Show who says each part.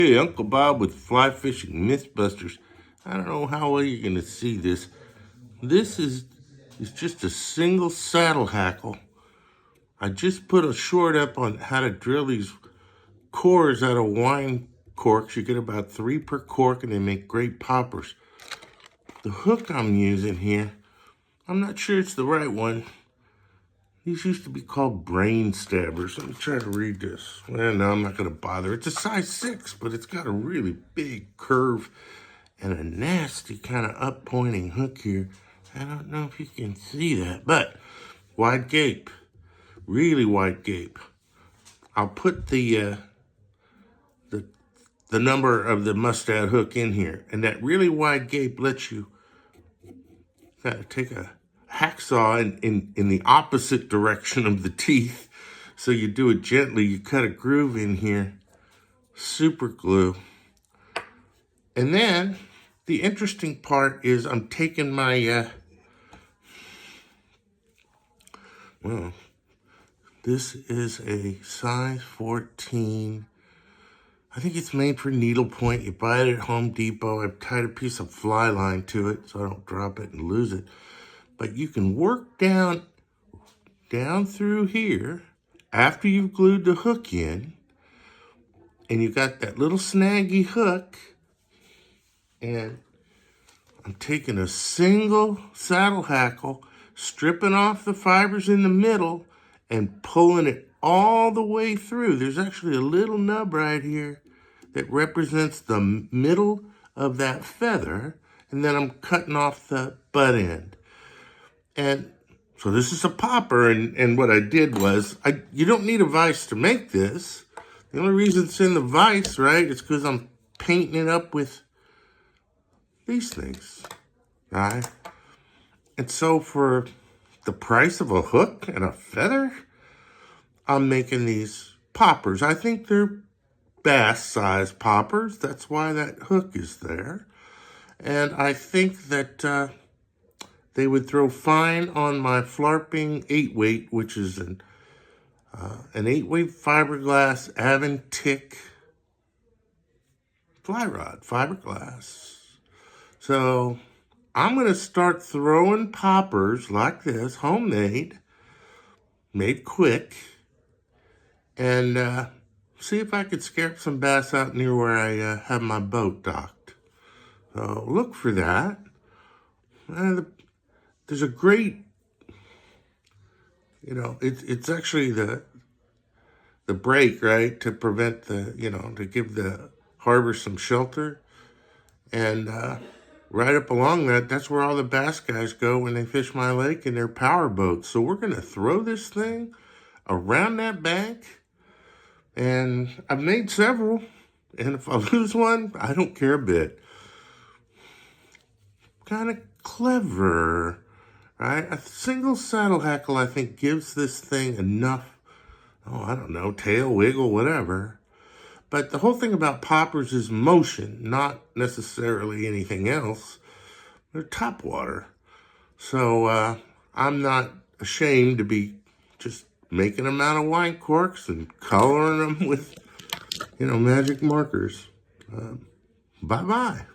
Speaker 1: Hey, Uncle Bob with Fly Fishing Mythbusters. I don't know how well you're going to see this. This is just a single saddle hackle. I just put a short up on how to drill these cores out of wine corks. You get about 3 per cork and they make great poppers. The hook I'm using here, I'm not sure it's the right one. These used to be called brain stabbers. Let me try to read this. Well, no, I'm not going to bother. It's a size 6, but it's got a really big curve and a nasty kind of up-pointing hook here. I don't know if you can see that, but wide gape, really wide gape. I'll put the number of the mustad hook in here, and that really wide gape lets you kind of take a hacksaw in the opposite direction of the teeth. So you do it gently, you cut a groove in here, super glue. And then the interesting part is I'm taking my, this is a size 14. I think it's made for needlepoint. You buy it at Home Depot. I've tied a piece of fly line to it so I don't drop it and lose it. But you can work down through here after you've glued the hook in, and you got that little snaggy hook, and I'm taking a single saddle hackle, stripping off the fibers in the middle, and pulling it all the way through. There's actually a little nub right here that represents the middle of that feather, and then I'm cutting off the butt end. And so this is a popper, and what I did was, you don't need a vise to make this. The only reason it's in the vise, right, is because I'm painting it up with these things, right? And so for the price of a hook and a feather, I'm making these poppers. I think they're bass size poppers. That's why that hook is there. And I think that they would throw fine on my Flarping 8-weight, which is an 8-weight fiberglass Aventic fly rod, fiberglass. So I'm going to start throwing poppers like this, homemade, made quick, and see if I could scare some bass out near where I have my boat docked. So look for that. There's a great, it's actually the break, right, to prevent to give the harbor some shelter. And right up along that's where all the bass guys go when they fish my lake in their power boats. So we're going to throw this thing around that bank. And I've made several. And if I lose one, I don't care a bit. Kind of clever. Right? A single saddle hackle, I think, gives this thing enough, I don't know, tail wiggle, whatever. But the whole thing about poppers is motion, not necessarily anything else. They're topwater. So I'm not ashamed to be just making them out of wine corks and coloring them with, magic markers. Bye-bye.